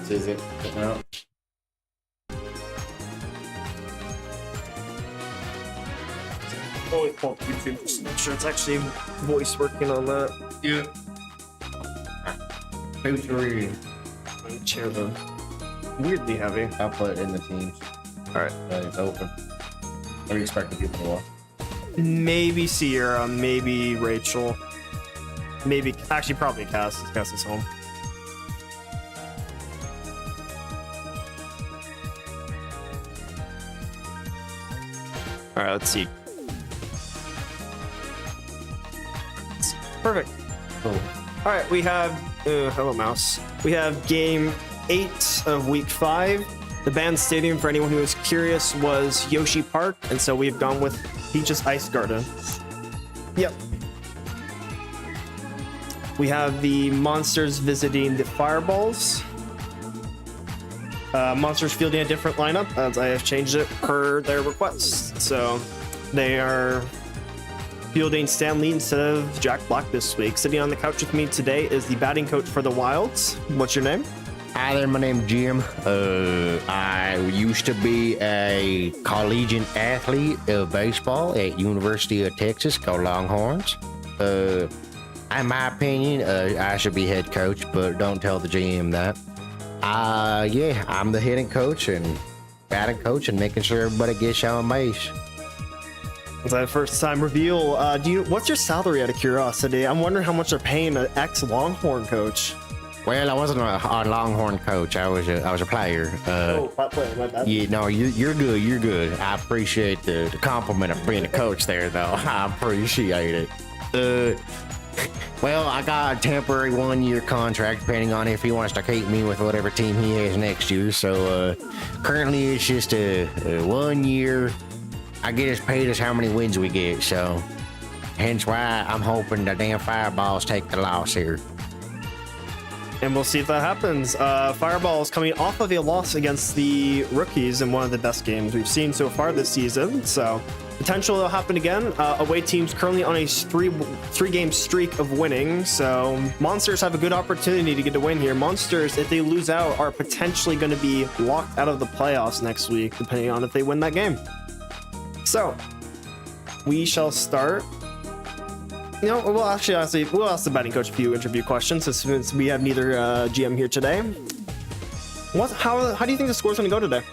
Is it? No. Always pull up YouTube just to make sure it's actually voice working on that. Yeah. Future. Chair though. Weirdly heavy. I'll put it in the teams. Alright. It's open. What are you expecting people to watch? Maybe Sierra, maybe Rachel. Maybe, actually probably Cass. Cass is home. Alright, let's see. Perfect. Cool. All right, we have hello mouse. We have game 8 of week 5. The band stadium, for anyone who is curious, was Yoshi Park, and so we've gone with Peach's Ice Garden. Yep. We have the monsters visiting the Fireballs. Monsters fielding a different lineup, as I have changed it per their request. So they are fielding Stan Lee instead of Jack Black this week. Sitting on the couch with me today is the batting coach for the Wilds. What's your name? Hi there, my name's Jim. I used to be a collegiate athlete of baseball at University of Texas called Longhorns. In my opinion, I should be head coach, but don't tell the GM that. Yeah, I'm the hitting coach and batting coach and making sure everybody gets on base. It's that first time reveal. What's your salary out of curiosity? I'm wondering how much they're paying an ex-Longhorn coach. Well, I wasn't a Longhorn coach. I was a player. My bad. Yeah, no, you're good. You're good. I appreciate the compliment of being a coach there, though. I appreciate it. Well, I got a temporary 1-year contract, depending on if he wants to keep me with whatever team he has next year. So currently, it's just a 1 year. I get as paid as how many wins we get. So hence why I'm hoping the damn Fireballs take the loss here. And we'll see if that happens. Fireballs coming off of a loss against the Rookies in one of the best games we've seen so far this season. So potential it'll happen again. Away teams currently on a three-game streak of winning. So Monsters have a good opportunity to get a win here. Monsters, if they lose out, are potentially going to be locked out of the playoffs next week, depending on if they win that game. So we shall start. You know, we'll ask the batting coach a few interview questions since we have neither GM here today. How do you think the score's going to go today?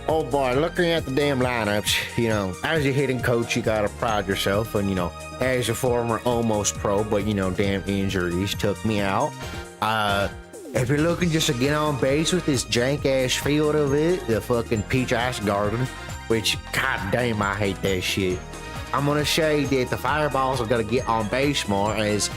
Oh boy, looking at the damn lineups, you know, as a hitting coach, you gotta pride yourself. And, you know, as a former almost pro, but, you know, damn injuries took me out. If you're looking just to get on base with this jank ass field of it, the fucking Peach Ice Garden, which, god damn, I hate that shit. I'm gonna say that the Fireballs are gonna get on base more, as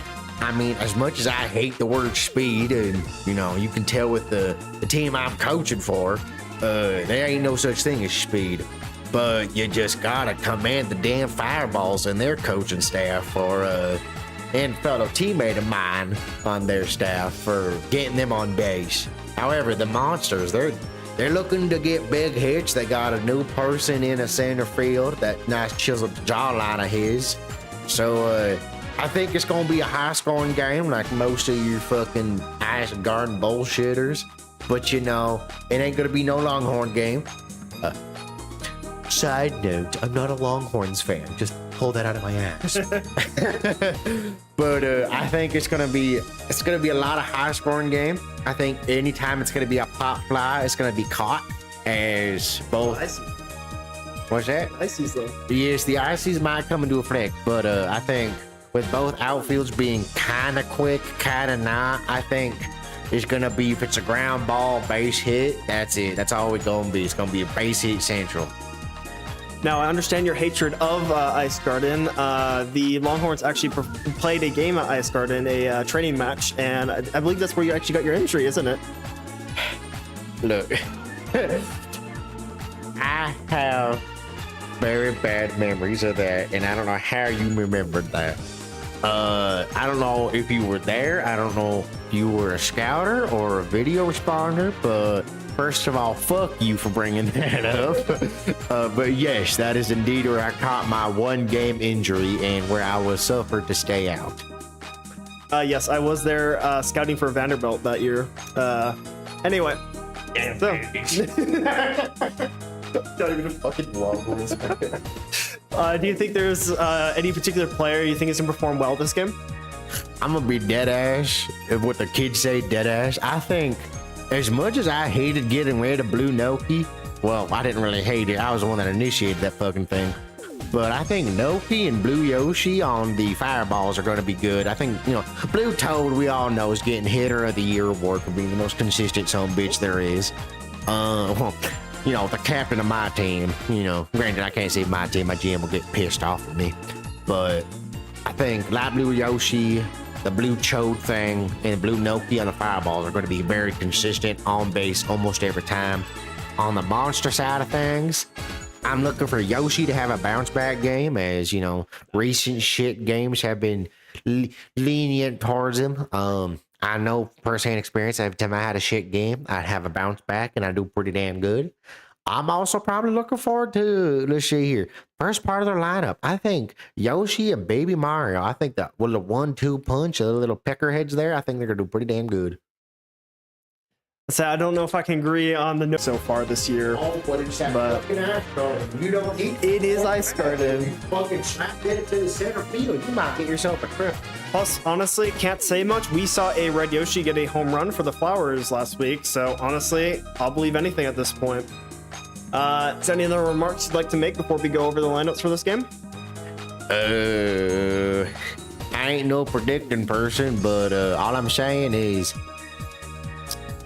much as I hate the word speed, and, you know, you can tell with the team I'm coaching for, there ain't no such thing as speed. But you just gotta command the damn Fireballs and their coaching staff and fellow teammate of mine on their staff for getting them on base. However, the Monsters, they're looking to get big hits. They got a new person in a center field, that nice chiseled jawline of his. So I think it's gonna be a high-scoring game, like most of your fucking Ice Garden bullshitters. But, you know, it ain't gonna be no Longhorn game. Side note, I'm not a Longhorns fan. Just pull that out of my ass. But I think it's gonna be a lot of high-scoring game. I think anytime it's gonna be a pop fly, it's gonna be caught as both. What's that? Ices though. Yes, the Ices might come into effect, but I think with both outfields being kind of quick, kind of not, I think it's gonna be, if it's a ground ball base hit, that's it. That's all it's gonna be. It's gonna be a base hit central. Now, I understand your hatred of Ice Garden. The Longhorns actually played a game at Ice Garden, a training match, and I believe that's where you actually got your injury, isn't it? Look, I have very bad memories of that, and I don't know how you remembered that. I don't know if you were there. I don't know if you were a scouter or a video responder, but first of all, fuck you for bringing that up. But yes, that is indeed where I caught my 1-game injury and where I was suffered to stay out. Yes, I was there scouting for Vanderbilt that year. Anyway, so Not even a fucking wobble. do you think there's any particular player you think is gonna perform well this game? I'm gonna be dead ass. What the kids say, dead ass. I think as much as I hated getting rid of Blue Noki, well, I didn't really hate it. I was the one that initiated that fucking thing. But I think Noki and Blue Yoshi on the fireballs are going to be good. I think, you know, Blue Toad, we all know, is getting Hitter of the Year award for being the most consistent son of a bitch there is. Well, you know, the captain of my team, you know, granted, I can't say my team, my GM will get pissed off at me. But I think Light Blue Yoshi, the Blue Chode thing, and Blue Noki on the fireballs are going to be very consistent on base almost every time. On the monster side of things, I'm looking for Yoshi to have a bounce back game, as you know, recent shit games have been lenient towards him. I know firsthand experience. Every time I had a shit game, I'd have a bounce back, and I do pretty damn good. I'm also probably looking forward to, let's see here, first part of their lineup. I think Yoshi and Baby Mario, I think that with a 1-2 punch, the little peckerheads there, I think they're gonna do pretty damn good. So I don't know if I can agree on the so far this year. Oh, but it's that But- fucking Ice Garden. You don't eat It is Ice Garden. You fucking slap it to the center field. You might get yourself a trip. Plus, honestly, can't say much. We saw a Red Yoshi get a home run for the Flowers last week, so honestly, I'll believe anything at this point. Is any other remarks you'd like to make before we go over the lineups for this game? I ain't no predicting person, but all I'm saying is,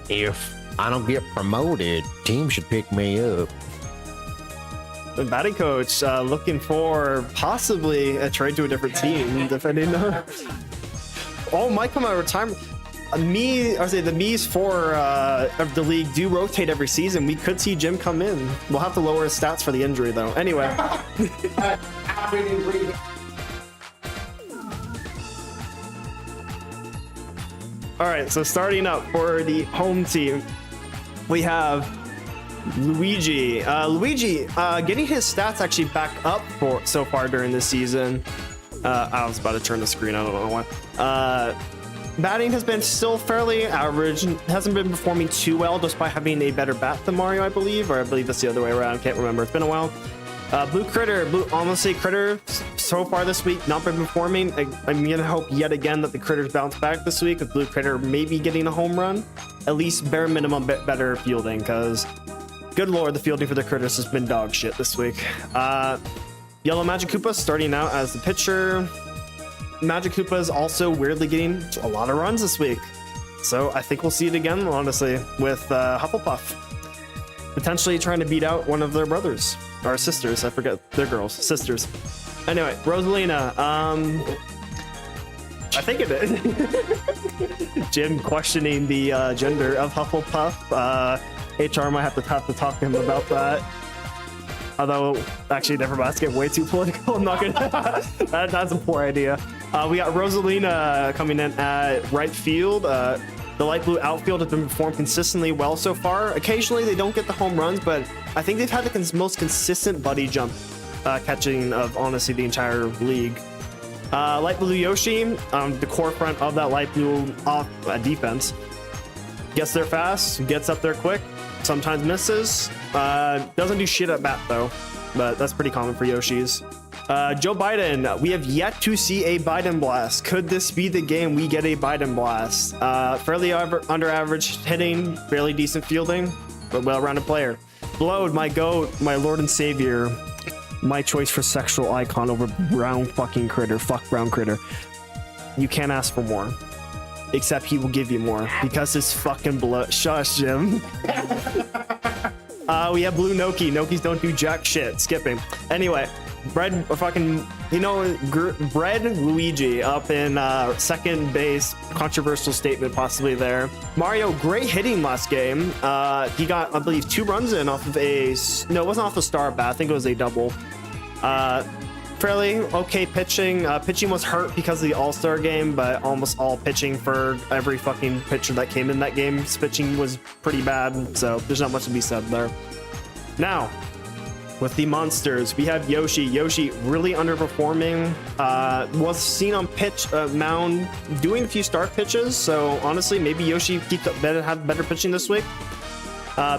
if I don't get promoted, team should pick me up. The batting coach looking for possibly a trade to a different team, depending on. Oh, might come out of retirement. The Mii's for of the league do rotate every season. We could see Jim come in. We'll have to lower his stats for the injury, though. Anyway. All right, so starting up for the home team, we have Luigi. Luigi getting his stats actually back up for so far during this season. I was about to turn the screen. I don't know why. Batting has been still fairly average. Hasn't been performing too well, despite having a better bat than Mario, I believe, or I believe that's the other way around. Can't remember. It's been a while. Blue Critter, honestly, Critter so far this week not been performing. I'm gonna hope yet again that the Critters bounce back this week with Blue Critter maybe getting a home run, at least bare minimum better fielding, because good lord, the fielding for the Critters has been dog shit this week. Yellow Magic Koopa starting out as the pitcher. Magic Koopa is also weirdly getting a lot of runs this week, so I think we'll see it again, honestly, with Hufflepuff potentially trying to beat out one of their brothers or sisters. I forget, they're girls, sisters. Anyway, Rosalina, I think it is. Jim questioning the gender of Hufflepuff. HR might have to talk to him about that. Although, actually, never mind. Let's get way too political. I'm not gonna. That's a poor idea. We got Rosalina coming in at right field. The light blue outfield has been performed consistently well so far. Occasionally, they don't get the home runs, but I think they've had the most consistent buddy jump catching of honestly the entire league. Light blue Yoshi, the core front of that light blue defense, gets there fast, gets up there quick, sometimes misses. Doesn't do shit at bat though, but that's pretty common for Yoshis. Joe Biden, we have yet to see a Biden blast. Could this be the game we get a Biden blast? Fairly under average hitting, fairly decent fielding, but well-rounded player. Blowed, my goat, my lord and savior, my choice for sexual icon over brown fucking critter. Fuck brown critter. You can't ask for more. Except he will give you more because it's fucking blood. Shush, Jim. We have blue Noki. Nokis don't do jack shit. Skipping. Anyway, Bread fucking, Bread Luigi up in second base. Controversial statement possibly there. Mario, great hitting last game. He got, I believe, 2 runs in off of no, it wasn't off the star bat. I think it was a double. Fairly okay pitching. Pitching was hurt because of the All-Star game, but almost all pitching for every fucking pitcher that came in that game. Pitching was pretty bad, so there's not much to be said there. Now, with the monsters, we have Yoshi. Yoshi really underperforming. Was seen on pitch mound doing a few start pitches. So honestly, maybe Yoshi have better pitching this week.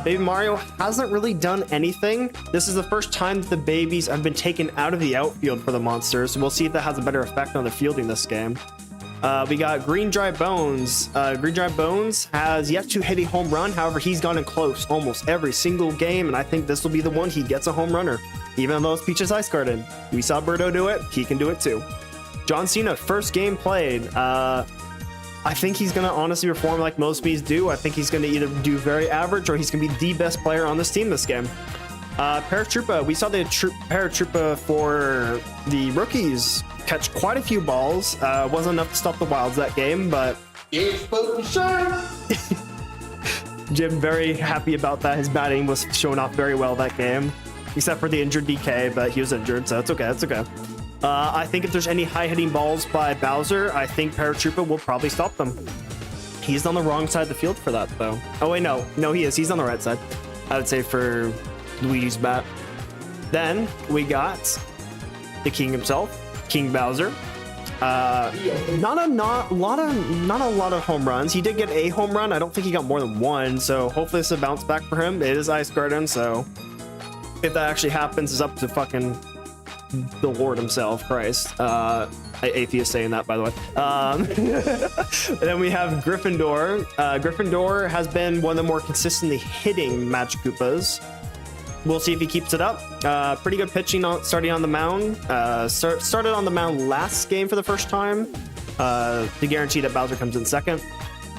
Baby Mario hasn't really done anything. This is the first time that the babies have been taken out of the outfield for the monsters. We'll see if that has a better effect on the fielding this game. We got Green Dry Bones. Green Dry Bones has yet to hit a home run. However, he's gotten close almost every single game, and I think this will be the one he gets a home runner. Even though it's Peach's Ice Garden. We saw Birdo do it. He can do it too. John Cena, first game played. I think he's going to honestly perform like most Mii's do. I think he's going to either do very average or he's going to be the best player on this team this game. Paratroopa, we saw the Paratroopa for the rookies catch quite a few balls. Wasn't enough to stop the Wilds that game, but It's fucking sure. Jim very happy about that. His batting was showing off very well that game, except for the injured DK, but he was injured, so it's okay. It's okay. I think if there's any high-hitting balls by Bowser, I think Paratroopa will probably stop them. He's on the wrong side of the field for that, though. Oh, wait, no. No, he is. He's on the right side, I would say, for Luigi's bat. Then we got the king himself, King Bowser. Not a lot of home runs. He did get a home run. I don't think he got more than one, so hopefully it's a bounce back for him. It is Ice Garden, so if that actually happens, it's up to fucking the Lord himself, Christ. Atheist saying that, by the way. And then we have Gryffindor. Gryffindor has been one of the more consistently hitting Magic Koopas. We'll see if he keeps it up. Pretty good pitching starting on the mound. Started on the mound last game for the first time to guarantee that Bowser comes in second.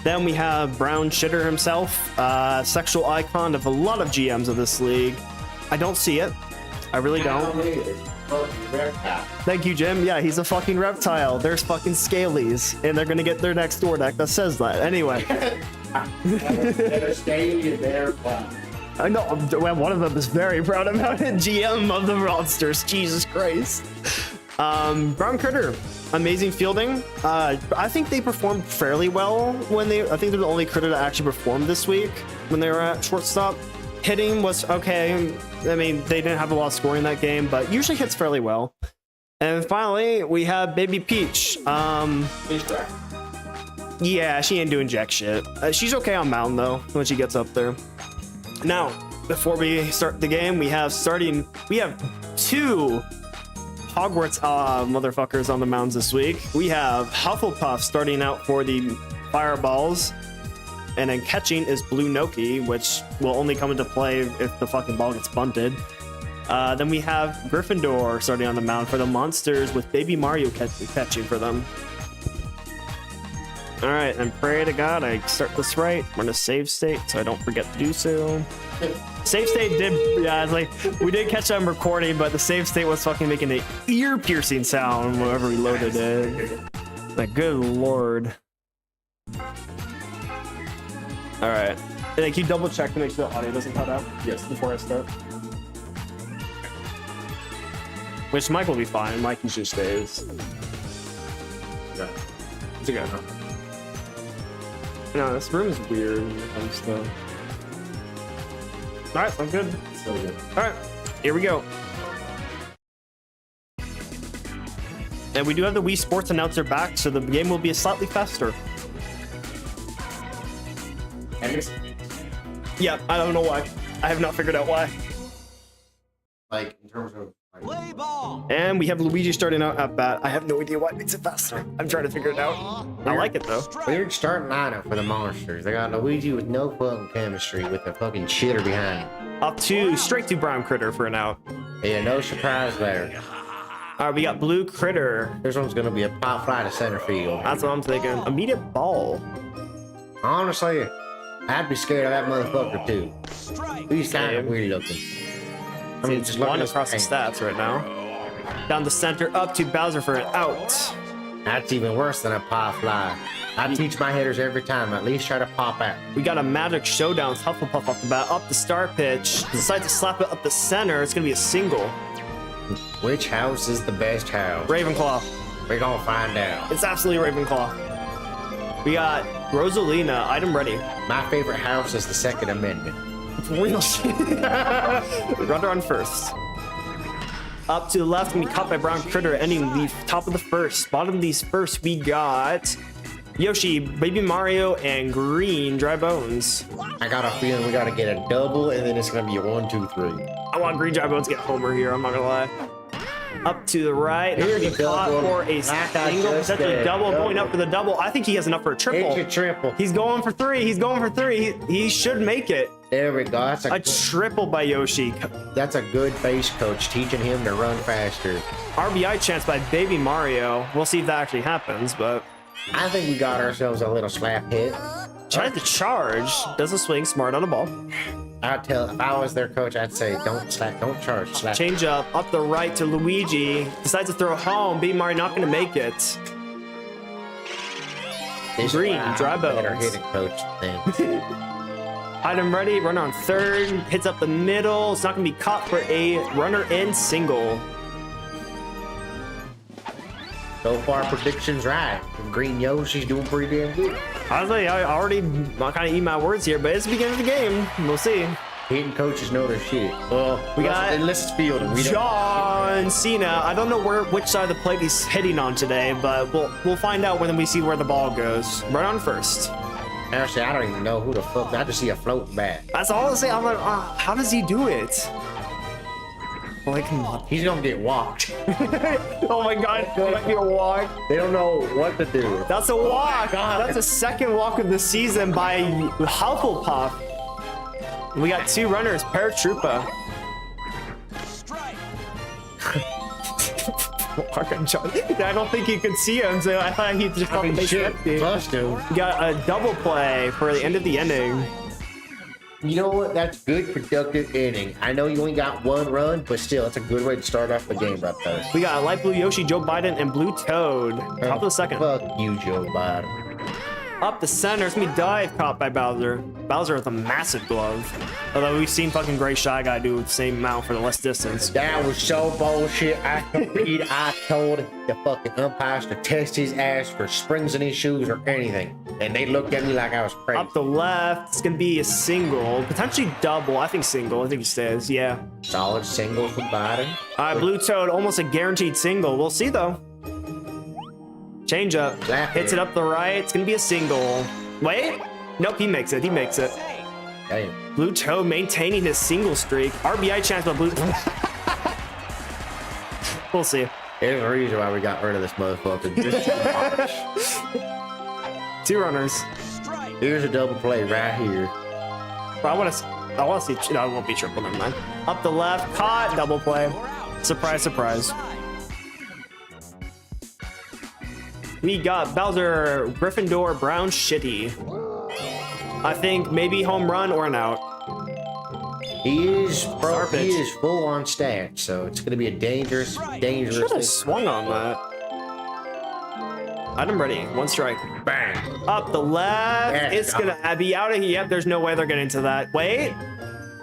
Then we have Brown Shitter himself, sexual icon of a lot of GMs of this league. I don't see it. I really don't. Thank you, Jim. Yeah, he's a fucking reptile. There's fucking Scalies, and they're gonna get their next door deck that says that. Anyway. They're scaly and they're black. I know, well, one of them is very proud about it. GM of the monsters, Jesus Christ. Brown Critter, amazing fielding. I think they performed fairly well when I think they're the only critter that actually performed this week when they were at shortstop. Hitting was okay. I mean, they didn't have a lot of scoring in that game, but usually hits fairly well. And finally, we have Baby Peach. Yeah, she ain't doing jack shit. She's okay on mound though when she gets up there. Now, before we start the game, we have two Hogwarts motherfuckers on the mounds this week. We have Hufflepuff starting out for the Fireballs, and then catching is Blue Noki, which will only come into play if the fucking ball gets bunted. Then we have Gryffindor starting on the mound for the Monsters with Baby Mario catching for them. All right, and pray to God I start this right. We're in a save state, so I don't forget to do so. Save state did, yeah, it's like, we did catch that in recording, but the save state was fucking making an ear-piercing sound whenever we loaded it. Like, good lord. All right. And then can you double check to make sure the audio doesn't cut out? Yes. Before I start. Which Mike will be fine. Mike usually stays. Yeah. It's okay. No, this room is weird when it comes to... Alright, I'm good. So good. Alright, here we go. And we do have the Wii Sports announcer back, so the game will be slightly faster. Yeah, I don't know why. I have not figured out why. Like, in terms of... Play ball. And we have Luigi starting out at bat. I have no idea why it makes it faster. I'm trying to figure it out. I like it though. Weird starting lineup for the Monsters. They got Luigi with no fucking chemistry with the fucking shitter behind him. Up to straight to Brown Critter for an out. Yeah, no surprise there. All right, we got Blue Critter. This one's gonna be a pop fly to center field. That's what I'm thinking. Immediate ball. Honestly, I'd be scared of that motherfucker too. He's kind of weird looking. I mean, It's one across the stats right now. Down the center, up to Bowser for an out. That's even worse than a pop fly. I teach my hitters every time, at least try to pop out. We got a Magic Showdown. Hufflepuff off the bat, up the start pitch. Decides to slap it up the center. It's gonna be a single. Which house is the best house? Ravenclaw. We're gonna find out. It's absolutely Ravenclaw. We got Rosalina, item ready. My favorite house is the Second Amendment. Real shit. Runner on first. Up to the left, gonna be caught by Brown Critter, ending the top of the first. Bottom of these first, we got Yoshi, Baby Mario, and Green Dry Bones. I got a feeling we gotta get a double, and then it's gonna be a 1, 2, 3. I want Green Dry Bones to get Homer here, I'm not gonna lie. Up to the right, Here's gonna be a caught double. for a Like I single, just potentially said, double, double. going up for the double. I think he has enough for a triple. It's a triple. He's going for 3. He's going for 3. He should make it. There we go. That's A triple by Yoshi. that's a good base coach teaching him to run faster. RBI chance by Baby Mario. We'll see if that actually happens, but I think we got ourselves a little slap hit. tries to charge. Doesn't swing smart on the ball. I'd tell if I was their coach, I'd say don't charge, slap. Change up the right to Luigi. Decides to throw home. Baby Mario not going to make it. This Green, is why I'm dry a better bones. hitting coach than Item ready. Runner on third. Hits up the middle. It's not going to be caught for a runner in single. so far predictions right. Green Yoshi's doing pretty damn good. Honestly, I already kind of eat my words here, but it's the beginning of the game. We'll see. Hitting coaches know their shit. Well, We got unless it's fielding. We don't. John Cena. I don't know which side of the plate he's hitting on today, but we'll find out when we see where the ball goes. Right on first. Actually, I don't even know who the fuck. I just see a floating bat. That's all I say. I'm like, how does he do it? Like, He's gonna get walked. oh my god, it might be a walk. They don't know what to do. That's a walk. God. That's the second walk of the season by Hufflepuff. We got 2 runners, Paratroopa. Walk on John. I don't think you could see him, so I thought he just I mean, fucking shit. empty. Must do. We got a double play for the end of the inning. You know what? That's good productive inning. I know you only got 1 run, but still, it's a good way to start off the game right there. We got Light Blue Yoshi, Joe Biden, and Blue Toad. Top of the second. Fuck you, Joe Biden. Up the center, it's gonna be dive caught by Bowser. Bowser with a massive glove. Although we've seen fucking Gray Shy Guy do the same amount for the less distance. That was so bullshit. I told the fucking umpires to test his ass for springs in his shoes or anything. And they looked at me like I was crazy. Up the left, it's gonna be a single, potentially double. I think single. I think he stays. Yeah. Solid single for Biden. All right, Blue Toad, almost a guaranteed single. We'll see though. Change up. Exactly. Hits it up the right. It's gonna be a single. Wait. Nope, he makes it. He makes it. Damn. Blue Toad maintaining his single streak. RBI chance by Blue. We'll see. There's a reason why we got rid of this motherfucker. Just too harsh. 2 runners. Here's a double play right here. But I want to see. No, it won't be triple. Never mind. Up the left, caught, double play. Surprise, surprise. We got Bowser, Gryffindor, Brown, Shitty. I think maybe home run or an out. He is Garbage. he is full on stats, so it's gonna be a dangerous Should have swung on that. Item ready. 1 strike. bang. Up the left. Yeah, It's gonna be out of here. Yep, there's no way they're getting to that. Wait.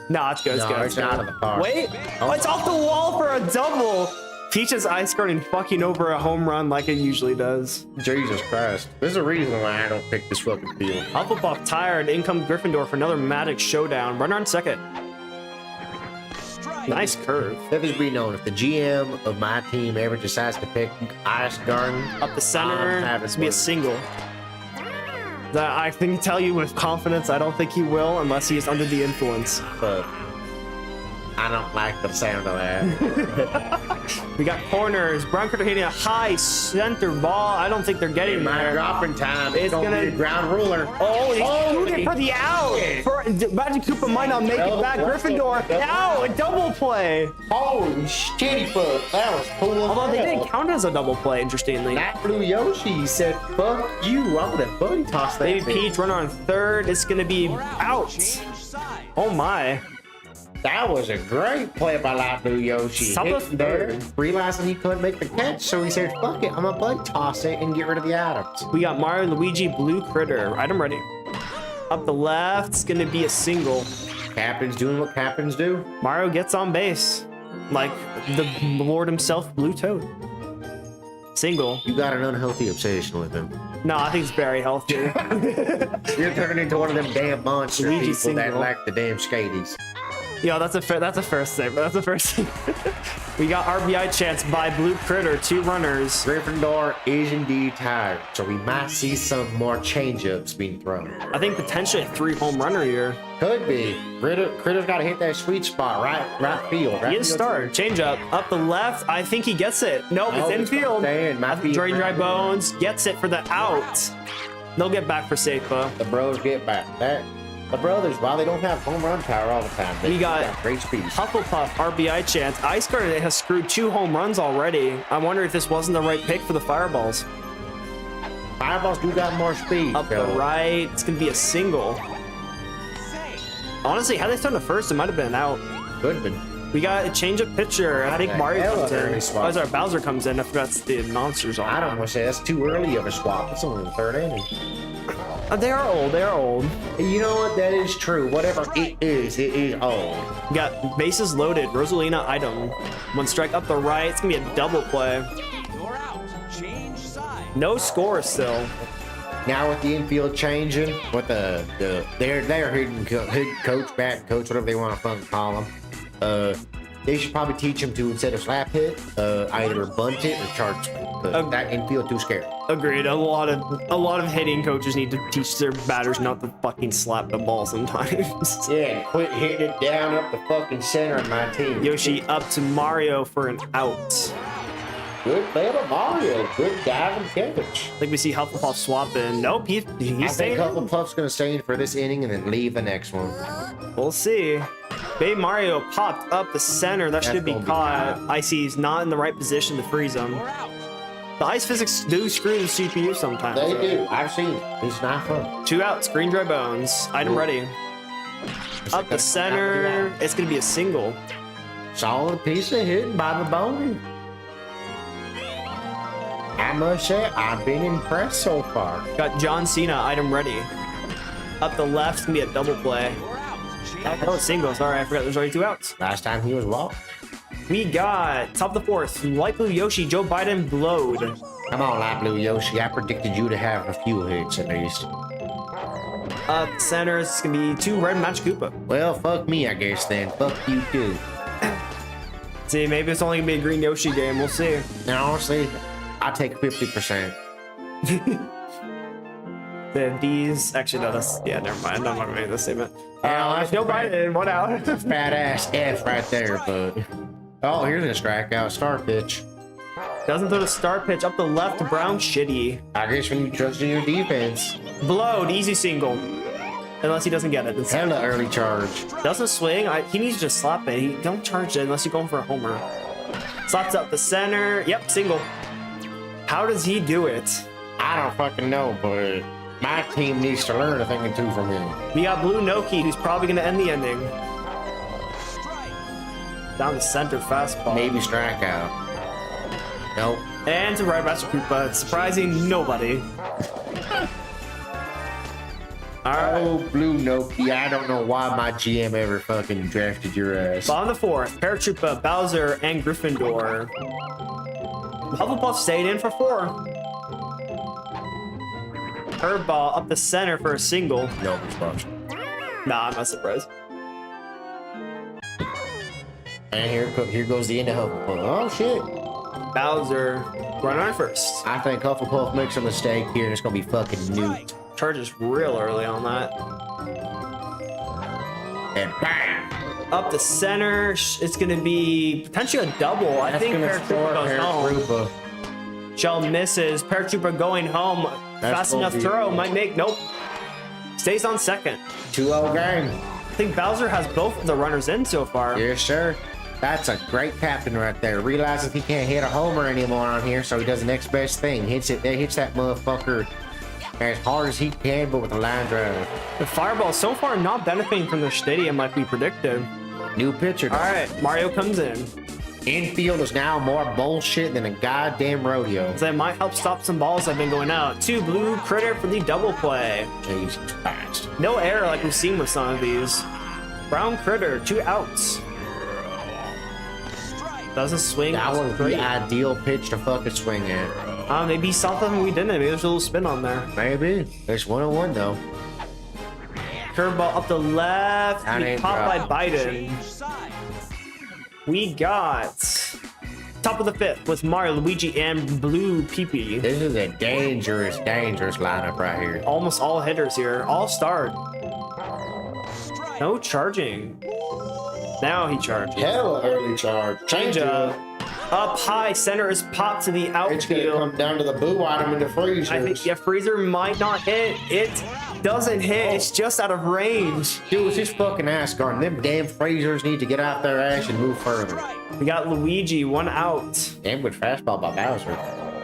No, it's good. It's No, good. it's good. out of the park. Wait. Oh, it's off the wall for a double. Peach's ice guarding fucking over a home run like it usually does. Jesus Christ. There's a reason why I don't pick this fucking field. Hufflepuff tired. In comes Gryffindor for another Magic showdown. Runner on second. Nice curve. Let this be known, if the GM of my team ever decides to pick Ice Garden, Up the center. I'm having This will be a fun. single. That I can tell you with confidence, I don't think he will unless he is under the influence. but I don't like the sound of that. We got corners. Brown Critter hitting a high center ball. I don't think they're getting In my there. dropping time, It's it's gonna gonna- be a ground ruler. Oh, he's Oh, shooting for the out. shit. Magic Koopa might not make it Double back. play. Gryffindor. Ow, a double play. Holy shitty fuck, that was cool. as Although they hell. didn't count it as a double play, interestingly. That blue Yoshi said, "Fuck you!" I'm gonna buddy toss that. Baby thing. Peach runner on third. It's gonna be out. Oh my. That was a great play by Light Blue Yoshi. Some of Hitting there, third. realizing he couldn't make the catch, so he said, "Fuck it, I'm gonna buddy toss it and get rid of the items." We got Mario, Luigi, Blue Critter. Item ready. Up the left. It's gonna be a single. Captain's doing what captains do. Mario gets on base. Like the Lord himself, Blue Toad. Single. You got an unhealthy obsession with him. No, I think it's very healthy. You're turning into one of them damn monster Luigi people that single. like the damn skaties. Yeah, that's a fair statement. That's a fair statement. We got RBI chance by Blue Critter, 2 runners. Gryffindor is indeed tired, so we might see some more changeups being thrown. I think potentially a 3 home runner here. Could be. Critter's got to hit that sweet spot, right field. Right He is field. start. Change up the left. I think he gets it. Nope, it's infield. Jordan Dry Bones gets it for the out. They'll get back for Safa. The bros get back. The brothers, while they don't have home run power all the time, they We got great speed. Hufflepuff RBI chance. Ice Guard has screwed 2 home runs already. I wonder if this wasn't the right pick for the Fireballs. Fireballs do got more speed. Up the though. right. It's going to be a single. Honestly, had they thrown to first, it might have been an out. Could have been. We got a change-up pitcher. I think the Mario hell comes an in. early Oh, swap. sorry, Bowser comes in. I forgot it's the announcers on. I don't want to say that's too early of a swap. It's only the 3rd inning. They are old. They are old. You know what? That is true. Whatever it is old. We got bases loaded. Rosalina item. 1 strike up the right. It's going to be a double play. You're out. Change side. No score still. Now with the infield changing, with their hidden coach, bat coach, whatever they want to fucking call them, they should probably teach them to, instead of slap hit, either bunt it or charge. That infield too scary. Agreed. A lot of hitting coaches need to teach their batters not to fucking slap the ball sometimes. Yeah, and quit hitting it down up the fucking center of my team. Yoshi up to Mario for an out. Good play by Mario. Good diving catch. I think we see Hufflepuff swap in. Nope, he's I think staying in. Hufflepuff's gonna stay in for this inning and then leave the next one. We'll see. Babe Mario popped up the center. That should be gonna be caught. caught. Icy's not in the right position to freeze him. You're out. The ice physics do screw the CPU sometimes. They do. I've seen it. It's not fun. 2 outs. Green Dry Bones. Item ready. Up the center. It's gonna be a single. Solid piece of hitting by the bone. I must say, I've been impressed so far. Got John Cena. Item ready. Up the left. It's gonna be a double play. You're out. Oh, it's single. Sorry, I forgot there's already 2 outs. Last time he was walked. We got top of the 4th. Light Blue Yoshi. Joe Biden blowed. Come on, Light Blue Yoshi. I predicted you to have a few hits at least. Up center. It's gonna be 2 red Match Koopa. Well, fuck me, I guess then. Fuck you too. See, maybe it's only gonna be a green Yoshi game. We'll see. And honestly, I take 50%. These actually no, that's never mind. I'm not gonna make this statement. That's Joe Biden, 1 out. Fat ass F right there, but. Oh, here's a strikeout. Star pitch. Doesn't throw the star pitch up the left. Brown shitty. I guess when you trust in your defense. Blowed, easy single. Unless he doesn't get it. It's- Hella early charge. doesn't swing. He needs to just slap it. He don't charge it unless you're going for a homer. Slaps up the center. Yep, single. How does he do it? I don't fucking know, but my team needs to learn a thing or two from him. We got Blue Noki, who's probably gonna end the inning. Down the center fastball. Maybe strikeout. Nope. And to right Master Koopa, surprising nobody. Alright. Oh, Blue Noki. I don't know why my GM ever fucking drafted your ass. Bottom of the 4th, Paratroopa, Bowser, and Gryffindor. Hufflepuff stayed in for 4. Curveball up the center for a single. No response. Nah, I'm not surprised. And here goes the end of Hufflepuff. Oh, shit. Bowser, run on first. I think Hufflepuff makes a mistake here and it's going to be fucking nuked. Charges real early on that. And bam! Up the center, it's going to be potentially a double. I think Paratroopa goes home. Paratroopa. Shell misses. Paratroopa going home. Fast gonna enough be- throw. Might make. Nope. Stays on second. 2-0 game. I think Bowser has both of the runners in so far. Yes, sir. That's a great captain right there. Realizes he can't hit a homer anymore on here, so he does the next best thing. Hits that motherfucker as hard as he can, but with a line drive. The Fireball so far not benefiting from their stadium like we predicted. New pitcher. All right, Mario comes in. Infield is now more bullshit than a goddamn rodeo. That might help stop some balls that have been going out. 2 Blue Critter for the double play. Jesus Christ. No error like we've seen with some of these. Brown Critter, 2 outs. Doesn't swing. That That's was great. the ideal pitch to fucking swing at. Maybe he saw something we didn't. Maybe there's a little spin on there. Maybe. It's 1-1 though. Curveball up the left. That Be ain't popped by drop. Biden. Change sides. We got top of the fifth with Mario, Luigi, and Blue Peepee. This is a dangerous lineup right here. Almost all hitters here. All starred. Strike. No charging. Now he charges. Hell, early charge. Change up. Up high, center is popped to the It's gonna outfield. come down to the boo item in the freezers. I think, yeah, Freezer might not hit. It doesn't hit. It's just out of range. Dude, it's his fucking ass guarding. Them damn freezers need to get out their ass and move further. We got Luigi, 1 out. Damn good fastball by Bowser.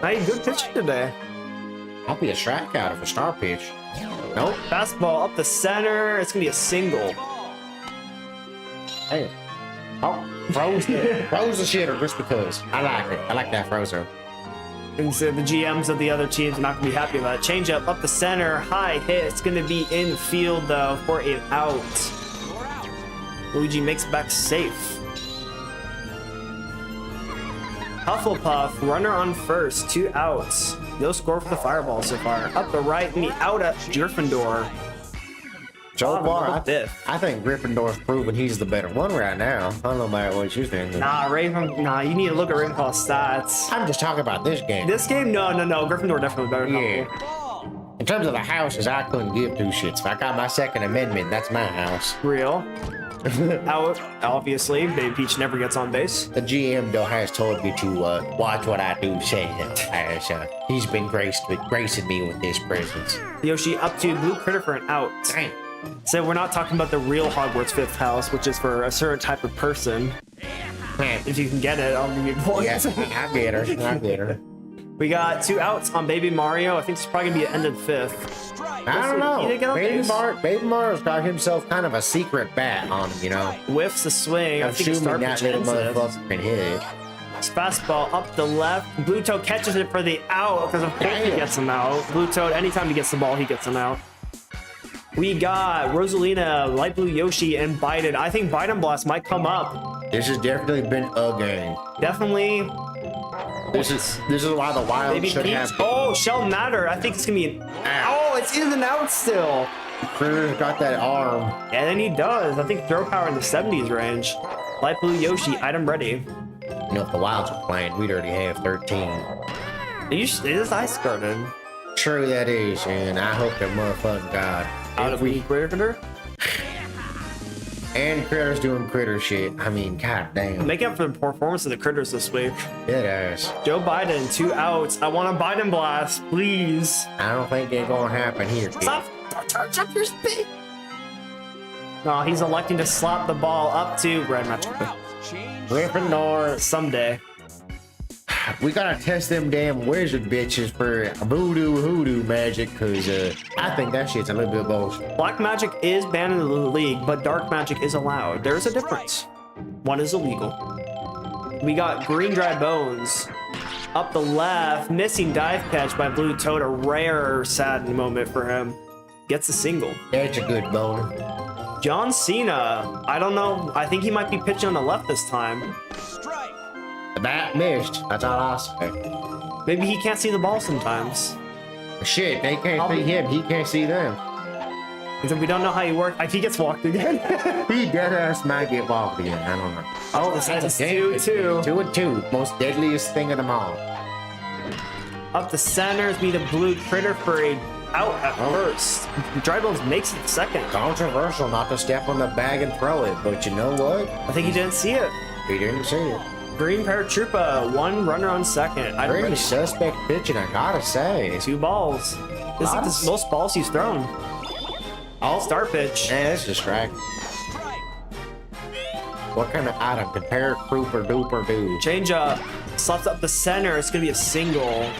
Hey, good pitching today. I'll be a strikeout of a star pitch. Nope. Fastball up the center. It's gonna be a single. Hey. Oh, froze the shitter just because. I like it. I like that frozer. And so the GMs of the other teams are not gonna be happy about it. Change up the center. High hit. It's gonna be in field though for an out. You're out. Luigi makes it back safe. Hufflepuff, runner on first, 2 outs. No score for the Fireball so far. Up the right and the out at Gryffindor. So Bottom far, of the fifth. I think Gryffindor's proven he's the better one right now. I don't know about what you think. Nah, you need to look at Ravenclaw's stats. I'm just talking about this game. This game, no. Gryffindor definitely better than Yeah. Hufflepuff. Ball. In terms of the houses, I couldn't give 2 shits. If I got my Second Amendment, that's my house. Real. Out, obviously, Baby Peach never gets on base. The GM though has told me to watch what I do say. As he's been gracing me with his presence. Yoshi up to Blue Critter for an out. Dang. So we're not talking about the real Hogwarts 5th house, which is for a certain type of person. If you can get it, I'll give you points. Yeah, I get her. I get her. We got 2 outs on Baby Mario. I think it's probably gonna be an end of 5th. Strike. I don't know. He didn't get on base. Baby Mario's got himself kind of a secret bat on him, you know. Whiffs the swing. I think it's Assuming start that pitch little ends it. motherfucker can hit. Fastball up the left. Blue Toad catches it for the out because of course he Damn. gets him out. Blue Toad, anytime he gets the ball, he gets him out. We got Rosalina, Light Blue Yoshi, and Biden. I think Biden Blast might come up. This has definitely been a game. Definitely. This is why the Wild Maybe should Peach. have. Oh, Shell Matter. I think it's gonna be an. Oh, it's in and out still. Critter's got that arm. And then he does. I think throw power in the 70s range. Light Blue Yoshi, item ready. You know, if the Wilds were playing, we'd already have 13. It is ice guarded. True that is, and I hope that motherfucking God. Out of the Critter. And Critter's doing Critter shit. I mean, god damn. Make up for the performance of the Critters this week. It is. Joe Biden, 2 outs. I want a Biden Blast, please. I don't think it's gonna happen here, kid. Stop! Don't charge up your speed! No, he's electing to slap the ball up to Red You're Magic. out. Change. Gryffindor, Someday. we gotta test them damn wizard bitches for voodoo hoodoo magic, cause I think that shit's a little bit bullshit. Black magic is banned in the league, but dark magic is allowed. There's a difference. One is illegal. We got Green Dry Bones. Up the left, missing dive catch by Blue Toad, a rare sad moment for him. Gets a single. That's a good boner. John Cena, I don't know. I think he might be pitching on the left this time. Strike. The bat missed. That's all I say. Maybe he can't see the ball sometimes. Shit, they can't see him. He can't see them. And so we don't know how he works. If he gets walked again. He dead ass might get walked again. I don't know. Oh, this is Damn, 2-2. 2-2. Most deadliest thing of them all. Up the centers, be the Blue Critter for a out at first. Dry Bones makes it second. Controversial not to step on the bag and throw it, but you know what? I think he didn't see it. He didn't see it. Green Paratroopa, 1 runner on second. I Pretty suspect pitching, I gotta say. 2 balls. This is the most balls he's thrown. Oh, Start pitch. that's a strike. Strike. What kind of item? Compare Trooper Duper do? Change up. Slots up the center. It's gonna be a single.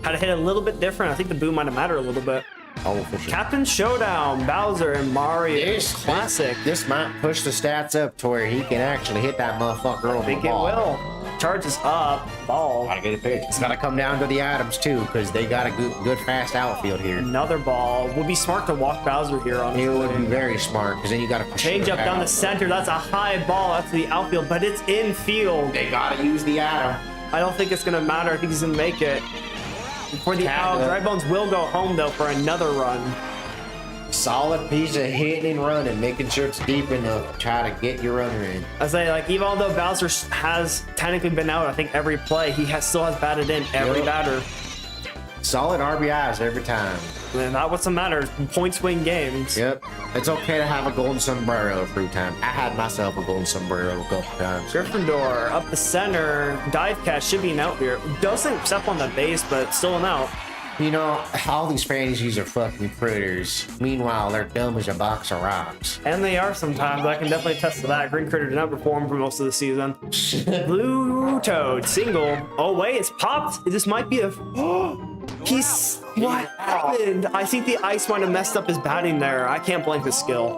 Had to hit a little bit different. I think the boom might have mattered a little bit. Oh, for sure. Captain Showdown, Bowser and Mario. Classic. This might push the stats up to where he can actually hit that motherfucker over I think the it ball. will. Charges up. Ball. Gotta get a pitch. It's gotta come down to the items too, because they got a good fast outfield here. Another ball. Would be smart to walk Bowser here on It would be very smart, because then you gotta push Change it up down the center. That's a high ball. That's the outfield, but it's infield. They gotta use the item. I don't think it's gonna matter. I think he's gonna make it. For the Tag out, up. Dry Bones will go home though for another run. Solid piece of hitting and running, making sure it's deep enough to try to get your runner in. I say, like, even though Bowser has technically been out, I think every play, he still has batted in every Yep. batter. Solid RBIs every time. And that what's the matter. Points win games. Yep. It's okay to have a golden sombrero every time. I had myself a golden sombrero a couple times. Gryffindor up the center. Dive catch should be an out here. Doesn't step on the base, but still an out. You know, all these fantasies are fucking critters. Meanwhile, they're dumb as a box of rocks. And they are sometimes. I can definitely attest to that. Green Critter did not perform for most of the season. Blue Toad single. Oh wait, it's popped. This might be a. What happened? I think the ice might have messed up his batting there. I can't blame his skill.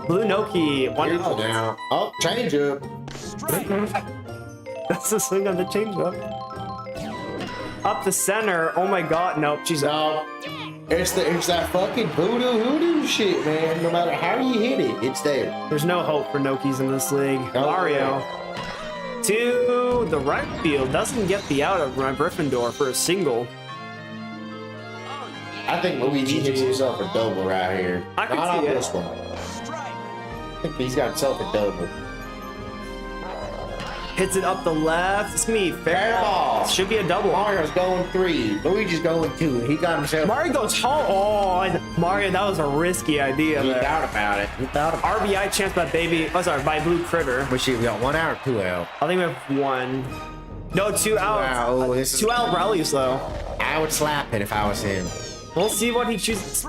Blue Noki. One Here's out. down. Oh, change up. That's the swing on the changeup. Up the center. Oh my god. Nope. She's out. No, it's that fucking voodoo hoodoo shit, man. No matter how you hit it, it's there. There's no hope for Nokis in this league. No. Mario to the right field. Doesn't get the out of Gryffindor for a single. I think Luigi hits himself a double right here. I can Not see on it. this one. Strike. I think he's got himself a double. Hits it up the left. It's gonna be fair Fair ball. Should be a double. Mario's going 3. Luigi's going 2. He got himself. Mario goes home. Oh, Mario, that was a risky idea He there. thought about it. He thought about it. RBI chance by Baby. Oh, sorry, by Blue Critter. But shit, we got 1 out or 2 out. I think we have 1. No, 2 outs. Wow, oh, this is- 2 out rallies though. I would slap it if I was him. We'll see what he chooses.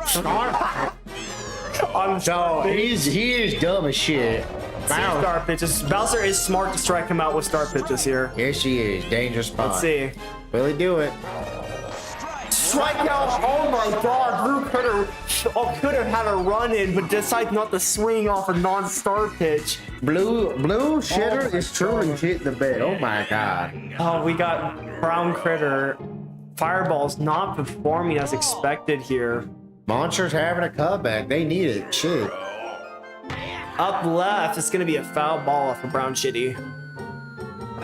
On So he is dumb as shit. Wow. star pitches. Bowser is smart to strike him out with star pitches here. Yes, she is. Dangerous spot. Let's see. Will he do it? Strike out! Oh my god, Blue Critter could have had a run in, but decided not to swing off a non-star pitch. Blue shitter is truly hitting the bed. Oh my god. Oh, we got Brown Critter. Fireball's not performing as expected here. Monsters having a comeback. They need it. Shit. Up left, it's gonna be a foul ball for Brown Shitty.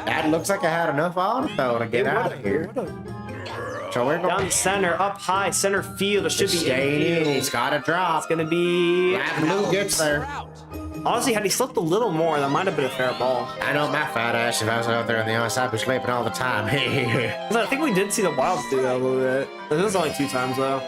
That looks like I had enough on it though to get out of here. So we're Down going the center, up high, center field. It should be staying in. infield. He's got to drop. It's gonna be. That blue gets there. Honestly, had he slipped a little more, that might have been a fair ball. I know my fat ass, if I was out there on the outside, I'd be sleeping all the time. I think we did see the Wilds do that a little bit. This was only 2 times though.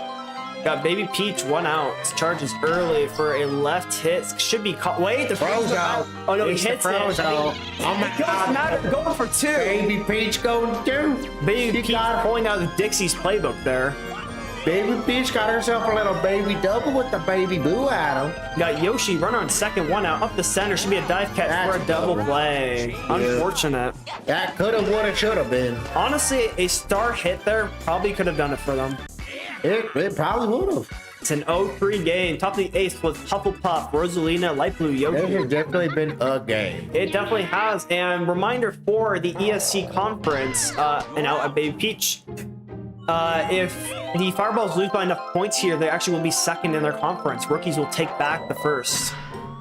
Got Baby Peach 1 out. Charges early for a left hit. Should be caught. Wait, the Froze out. Oh no, he It's the hits froze it. out. Oh my It doesn't god. matter. Going for 2. Baby Peach going 2. Baby She Peach got- pulling out of Dixie's playbook there. Baby Peach got herself a little baby double with the baby boo at him. Got Yoshi runner on second, 1 out. Up the center should be a dive catch That's for a double double. play. Unfortunate. That could have, would have, should have been. Honestly, a star hit there probably could have done it for them. It probably would have. It's an 0-3 game. Top of the 8th with Hufflepuff, Rosalina, Light Blue, It Yoshi. has definitely been a game. It definitely has. And reminder for the ESC conference, and out at Baby Peach. If the Fireballs lose by enough points here, they actually will be second in their conference. Rookies will take back the first.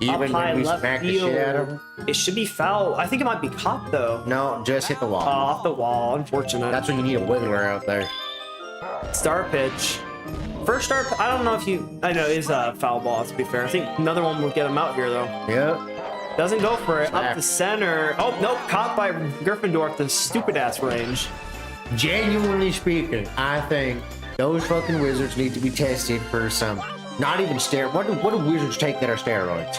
Even Up high when we left smack the shit out of field. them. It should be foul. I think it might be caught though. No, just hit the wall. Off the wall. Unfortunate. That's when you need a wiggler out there. Star pitch. First star. I don't know if you. I know it's a foul ball. To be fair, I think another one will get him out here though. Yep. Doesn't go for it. Up Slap. the center. Oh nope. Caught by Gryffindor at the stupid ass range. Genuinely speaking, I think those fucking wizards need to be tested for some. Not even steroids. What do wizards take that are steroids?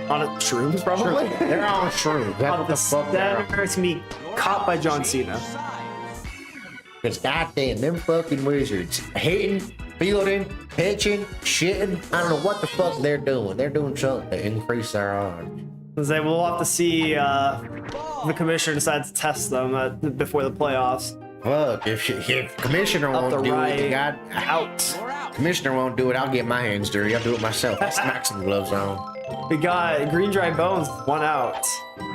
On a shrooms probably. They're on shrooms. That's Up what the the fuck they're on. center. It's gonna be caught by John Cena. Because goddamn, them fucking wizards hitting, fielding, pitching, shitting. I don't know what the fuck they're doing. They're doing something to increase their odds. Say we'll have to see the commissioner decides to test them before the playoffs. Look, if commissioner Up the won't do right. it, God, Out. commissioner won't do it. I'll get my hands dirty. I'll do it myself. I'll smack some gloves on. We got Green Dry Bones, 1 out.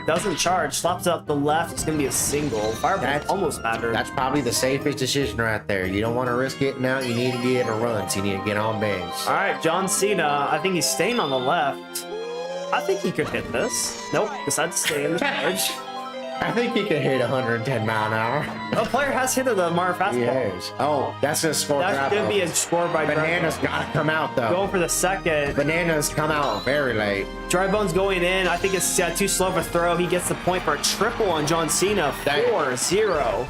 Doesn't charge, slaps it up the left. It's gonna be a single. Fireball That's- almost mattered. That's probably the safest decision right there. You don't want to risk getting out. You need to get a run. So you need to get on base. All right, John Cena. I think he's staying on the left. I think he could hit this. Nope, decides to stay in the charge. I think he can hit 110 mile an hour. A player has hit the Mario fastball. Yes. Oh, that's a score. That should be a score by Bananas Drybones. gotta come out though. Going for the second. Bananas come out very late. Drybones going in. I think it's too slow of a throw. He gets the point for a triple on John Cena. Dang. 4-0.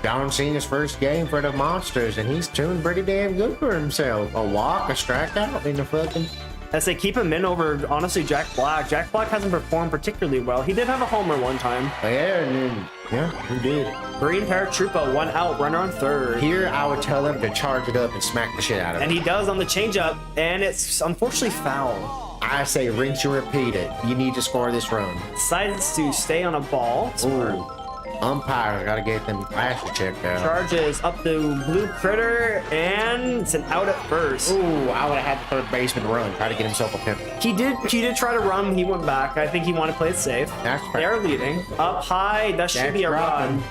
John Cena's first game for the Monsters, and he's doing pretty damn good for himself. A walk, a strikeout in the fucking. As they keep him in over, honestly, Jack Black. Jack Black hasn't performed particularly well. He did have a homer one time. Yeah, and then, yeah, he did. Green Paratroopa, 1 out, runner on third. Here, I would tell him to charge it up and smack the shit out of it. And he does on the changeup, and it's unfortunately foul. I say rinse and repeat it. You need to score this run. Decides to stay on a ball. Ooh. Umpires gotta get them glasses checked out. Charges up to Blue Critter, and it's an out at first. Ooh, I would have had the third baseman run, try to get himself a pimp. He did try to run. He went back. I think he wanted to play it safe. That's fair. They're leading. Up high. That should That's be a dropping. run.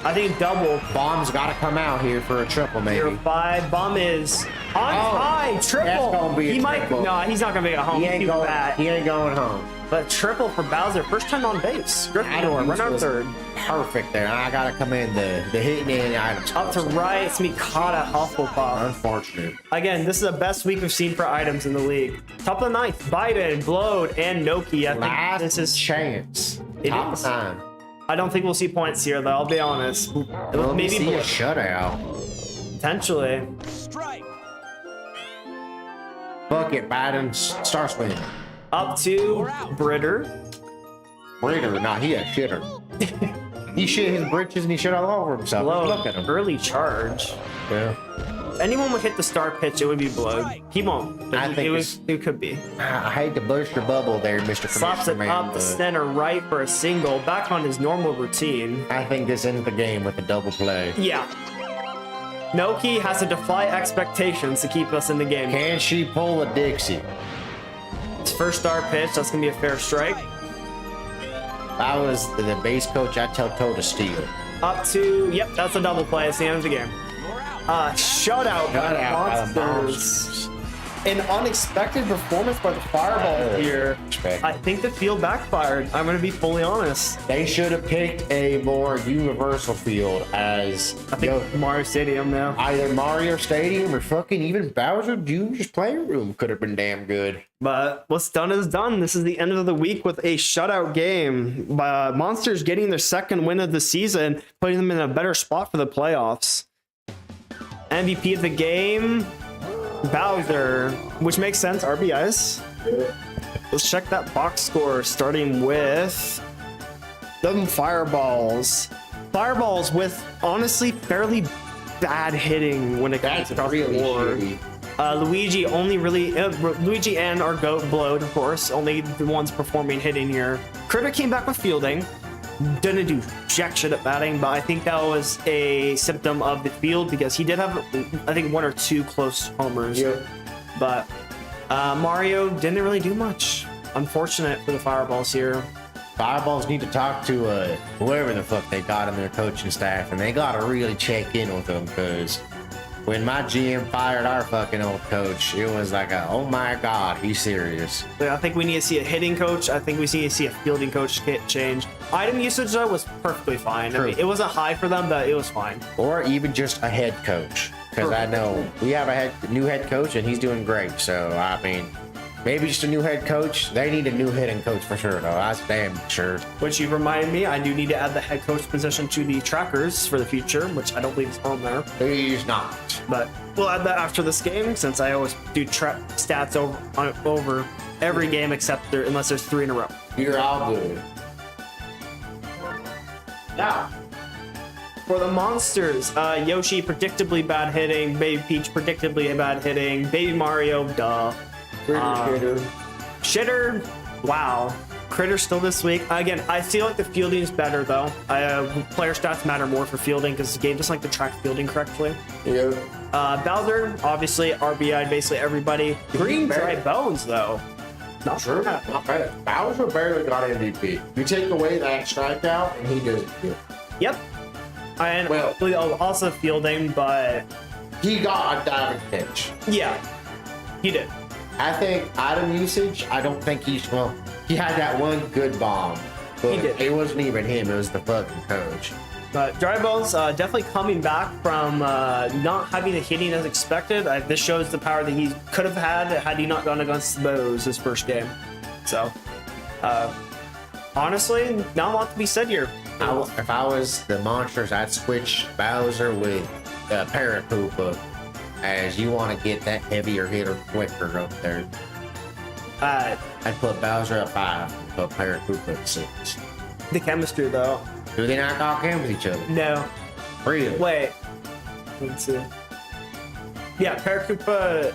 I think double. Bomb's gotta come out here for a triple, maybe. 0-5. Bomb is on high. Triple. that's gonna be a he might. triple. No, he's not gonna make it home. He He's ain't too going. fat. He ain't going home. But triple for Bowser. First time on base. Gryffindor. Run on was third. Perfect there. I gotta come in the hitting in items. Up to right. It's Mikata Hufflepuff. Unfortunate. Again, this is the best week we've seen for items in the league. Top of the ninth. Biden, Blode, and Noki. I think Last this is. chance. It Top is. time. I don't think we'll see points here, though. I'll be honest. Well, Maybe see a Blode. shutout. Potentially. Strike. Fuck it, Biden. Start swinging. Up to Britter. Breeder, nah, he a shitter. He shit his britches and he shit all over himself. Look at Blode. him. Early charge. Yeah. If anyone would hit the star pitch, it would be Blode. He won't. But I think it could be. I hate to burst your bubble there, Mr. Slaps it Commissioner Man, up the but center right for a single. Back on his normal routine. I think this ends the game with a double play. Yeah. Noki has to defy expectations to keep us in the game. Can she pull a Dixie? His first star pitch, that's gonna be a fair strike. If I was the base coach, I'd tell Toe to steal. Up to, yep, that's a double play. It's the end of the game. Shutout by the Shutout by the Monsters. An unexpected performance by the Fireball here. Respect. I think the field backfired. I'm gonna be fully honest. They should have picked a more universal field as I think Mario Stadium now. either Mario Stadium or fucking even Bowser Jr.'s playroom could have been damn good. But what's done is done. This is the end of the week with a shutout game. Monsters getting their second win of the season, putting them in a better spot for the playoffs. MVP of the game, Bowser, which makes sense. RBIs. Let's check that box score, starting with them Fireballs. Fireballs with honestly fairly bad hitting when it comes That's across really the board. shitty. Luigi only really Luigi and our goat Blode, of course, only the ones performing hitting here. Critter came back with fielding, didn't do jack shit at batting, but I think that was a symptom of the field because he did have, I think, 1 or 2 close homers. Yep. But Mario didn't really do much. Unfortunate for the Fireballs here. Fireballs need to talk to whoever the fuck they got in their coaching staff, and they gotta really check in with them because when my GM fired our fucking old coach, it was like oh my god, he's serious. I think we need to see a hitting coach. I think we need to see a fielding coach change. Item usage, though, was perfectly fine. True. I mean, it wasn't high for them, but it was fine. Or even just a head coach, because I know we have a new head coach and he's doing great. So I mean, maybe just a new head coach. They need a new hitting coach for sure, though. That's damn sure. Which you remind me, I do need to add the head coach position to the trackers for the future, which I don't believe is on there. He's not. But we'll add that after this game, since I always do track stats over every game except unless there's 3 in a row. You're all good. Now, for the Monsters, Yoshi predictably bad hitting, Baby Peach predictably bad hitting, Baby Mario, duh. Shitter, wow. Critter still this week. Again, I feel like the fielding is better though. Player stats matter more for fielding because the game doesn't like to track fielding correctly. Yeah. Bowser, obviously RBI basically everybody. Green Dry Bones though. Not Sure. bad. Not bad. Bowser barely got MVP. You take away that strikeout, and he does it good. Yep. And Well- also fielding, but He got a diving catch. yeah, he did. I think item usage, I don't think he had that one good bomb. But He did. it wasn't even him, it was the fucking coach. But Dryball's definitely coming back from not having the hitting as expected. This shows the power that he could have had he not gone against the Bows his first game. So, honestly, not a lot to be said here. If I was the Monsters, I'd switch Bowser with Paratroopa, as you want to get that heavier hitter quicker up there. Uh, I'd put Bowser at 5, put Paratroopa at 6. the chemistry, though. Do they not all camp with each other? No. Really? Wait. Let's see. Yeah, Paratroopa.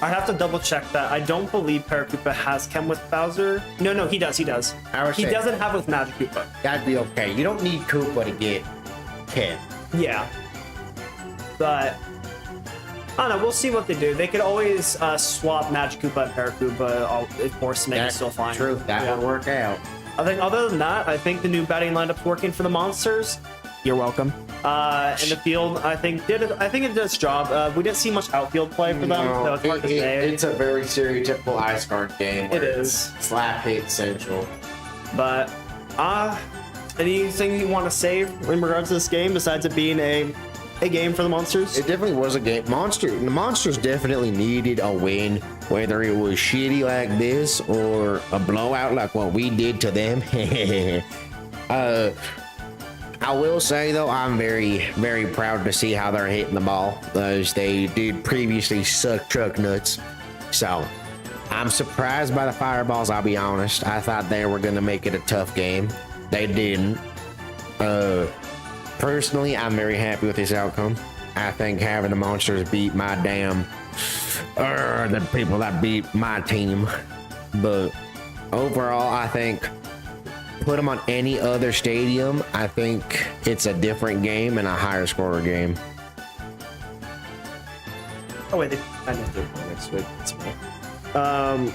I'd have to double check that. I don't believe Paratroopa has chem with Bowser. No, he does. He does. I would He say- doesn't have with Magic Koopa. That'd be okay. You don't need Koopa to get Ken. Yeah. But I don't know. We'll see what they do. They could always swap Magic Koopa and Paratroopa, of course, to make it still fine. True. That Yeah. would work out. I think other than that, I think the new batting lineup's working for the Monsters. You're welcome. In the field, I think it did its job. We didn't see much outfield play for them, so it's hard to say. It's a very stereotypical Ice Guard game. It where is. it's slap hit central. But anything you want to say in regards to this game besides it being a game for the Monsters? It definitely was a game. The Monsters definitely needed a win, whether it was shitty like this or a blowout like what we did to them. I will say though, I'm very, very proud to see how they're hitting the ball, as they did previously suck truck nuts. So I'm surprised by the Fireballs, I'll be honest. I thought they were gonna make it a tough game. They didn't. Personally, I'm very happy with this outcome. I think having the Monsters beat my the people that beat my team. But overall, I think put them on any other stadium, I think it's a different game and a higher scorer game. Oh wait, I didn't do it next week. It's okay.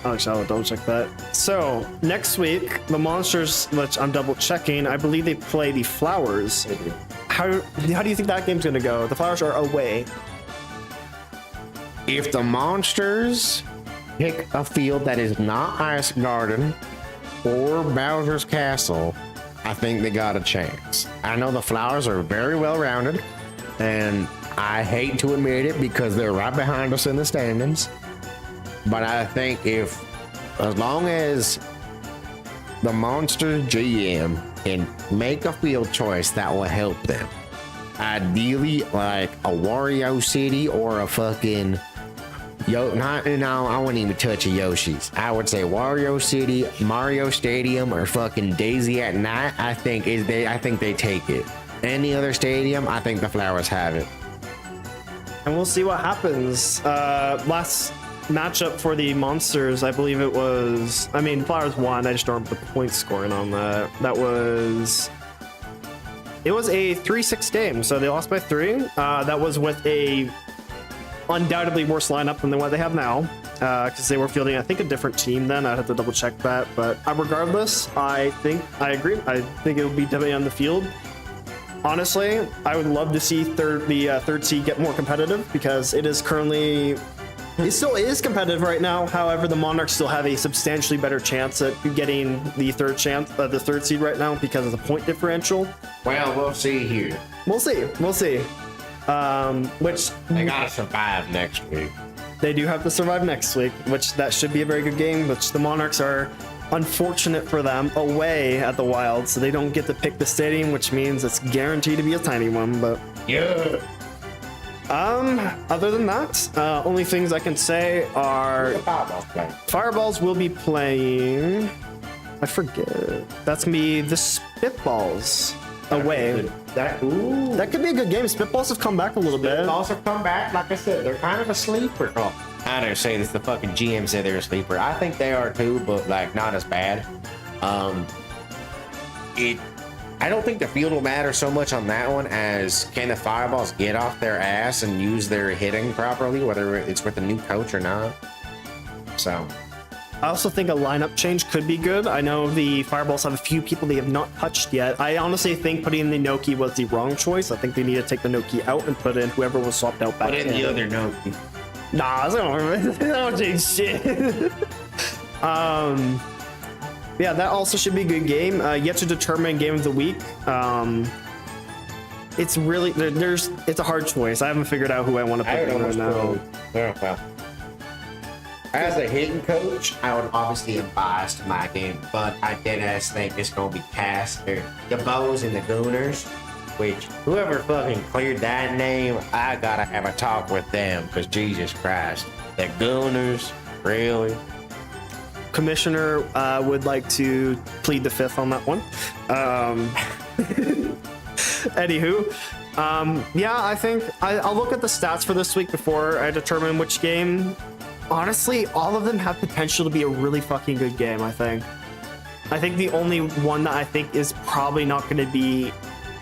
Actually, I'll double check that. So next week, the Monsters, which I'm double checking, I believe they play the Flowers. How do you think that game's gonna go? The Flowers are away. If the Monsters pick a field that is not Ice Garden or Bowser's Castle, I think they got a chance. I know the Flowers are very well rounded, and I hate to admit it because they're right behind us in the standings. But I think as long as the Monsters GM can make a field choice that will help them, ideally like a Wario City or a fucking I wouldn't even touch a Yoshi's. I would say Wario City, Mario Stadium, or fucking Daisy at Night. I think they take it. Any other stadium, I think the Flowers have it. And we'll see what happens. Last matchup for the Monsters, I believe it was. I mean, Flowers won. I just don't remember the point scoring on that. It was a 3-6 game, so they lost by 3. That was with a undoubtedly worse lineup than what they have now, because they were fielding, I think, a different team then. I'd have to double check that, but regardless, I agree. I think it would be definitely on the field. Honestly, I would love to see the third seed get more competitive, because it still is competitive right now. However, the Monarchs still have a substantially better chance at getting the third seed right now because of the point differential. Well, we'll see here. We'll see. Which They gotta survive next week. they do have to survive next week, which that should be a very good game, which the Monarchs are, unfortunate for them, away at the Wild, so they don't get to pick the stadium, which means it's guaranteed to be a tiny one. But Yeah. other than that, only things I can say are Fireballs will be playing, I forget, that's gonna be the Spitballs away. That could be a good game. Spitballs have come back a little bit. Also come back, like I said, they're kind of a sleeper. Oh, I don't say this. The fucking GM said they're a sleeper. I think they are too, but like not as bad. I don't think the field will matter so much on that one as can the Fireballs get off their ass and use their hitting properly, whether it's with a new coach or not. So I also think a lineup change could be good. I know the Fireballs have a few people they have not touched yet. I honestly think putting the Noki was the wrong choice. I think they need to take the Noki out and put in whoever was swapped out back in. the other note. Nah, I don't change shit. Yeah, that also should be a good game. Yet to determine game of the week. It's really it's a hard choice. I haven't figured out who I want to I pick would right almost now. well, as a hitting coach, I would obviously am biased to my game, but I did ass think it's gonna be Casper, the Bows and the Gooners. Which whoever fucking cleared that name, I gotta have a talk with them, because Jesus Christ, the Gooners, really? Commissioner would like to plead the fifth on that one. Anywho, yeah, I think I'll look at the stats for this week before I determine which game. Honestly, all of them have potential to be a really fucking good game, I think. I think the only one that I think is probably not going to be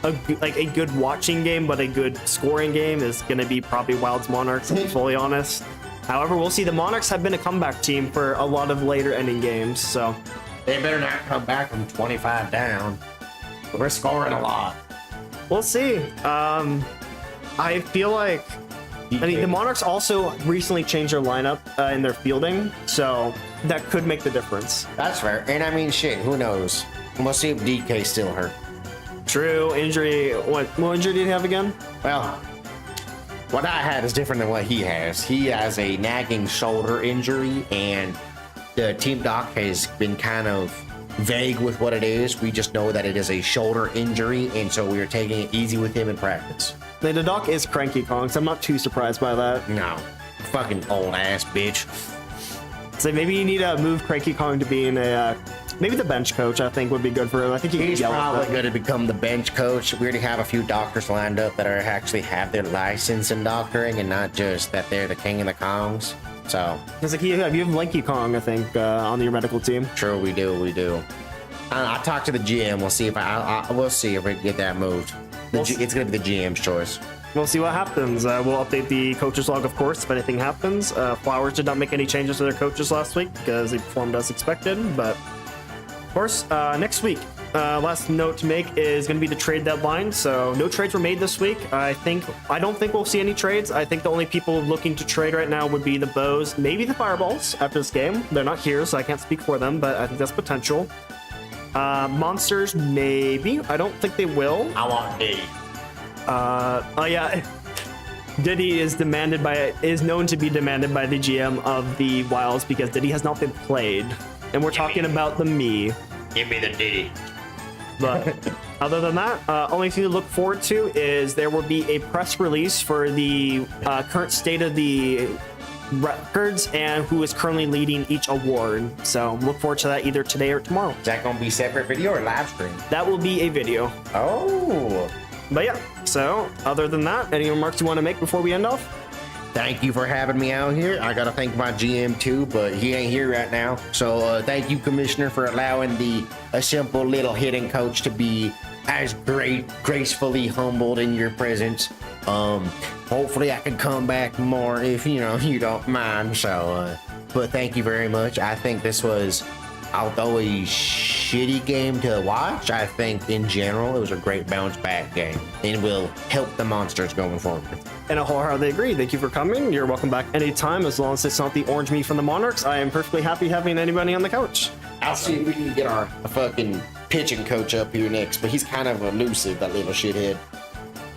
a good watching game, but a good scoring game is going to be probably Wilds Monarchs, to be fully honest. However, we'll see. The Monarchs have been a comeback team for a lot of later ending games, so They better not come back from 25 down. We're scoring a lot. we'll see. I feel like the Monarchs also recently changed their lineup in their fielding, so that could make the difference. That's fair. And I mean, shit, who knows? We'll see if DK's still hurt. True. Injury. What injury did he have again? Well, what I had is different than what he has. He has a nagging shoulder injury, and the team doc has been kind of vague with what it is. We just know that it is a shoulder injury, and so we are taking it easy with him in practice. The doc is Cranky Kong, so I'm not too surprised by that. No, fucking old ass bitch. So maybe you need to move Cranky Kong to being a maybe the bench coach. I think would be good for him. I think he can He's yell probably at them. going to become the bench coach. We already have a few doctors lined up that are actually have their license in doctoring, and not just that they're the king of the Kongs. So It's like you have Lanky Kong, I think, on your medical team. true, we do. I'll talk to the GM. We'll see if we'll see if we can get that moved. It's going to be the GM's choice. We'll see what happens. We'll update the coaches log, of course, if anything happens. Flowers did not make any changes to their coaches last week because they performed as expected. But of course, next week, last note to make is going to be the trade deadline. So no trades were made this week. I don't think we'll see any trades. I think the only people looking to trade right now would be the Bows, maybe the Fireballs after this game. They're not here, so I can't speak for them, but I think that's potential. Monsters, maybe. I don't think they will. I want D. Oh yeah, Diddy is known to be demanded by the GM of the Wilds because Diddy has not been played, and we're talking about the me. Give me the Diddy. But other than that, only thing to look forward to is there will be a press release for the current state of the records and who is currently leading each award. So look forward to that either today or tomorrow. Is that going to be separate video or live stream? That will be a video. Oh. But yeah, so other than that, any remarks you want to make before we end off? Thank you for having me out here. I gotta thank my GM too, but he ain't here right now. So thank you, Commissioner, for allowing a simple little hitting coach to be as gracefully humbled in your presence. Hopefully I can come back more if you don't mind. So, but thank you very much. I think this was, although a shitty game to watch, I think in general it was a great bounce back game and will help the Monsters going forward. And I wholeheartedly agree. Thank you for coming. You're welcome back anytime, as long as it's not the orange meat from the Monarchs. I am perfectly happy having anybody on the couch. I'll see if we can get our fucking pitching coach up here next, but he's kind of elusive, that little shithead.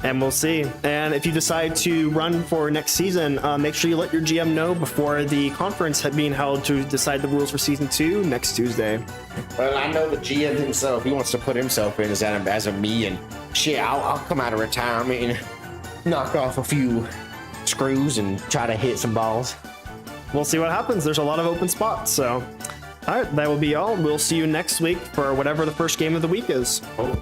And we'll see. And if you decide to run for next season, make sure you let your GM know before the conference being held to decide the rules for season 2 next Tuesday. Well, I know the GM himself, he wants to put himself in as a me, and shit, I'll come out of retirement and knock off a few screws and try to hit some balls. We'll see what happens. There's a lot of open spots. So, all right, that will be all. We'll see you next week for whatever the first game of the week is. Oh.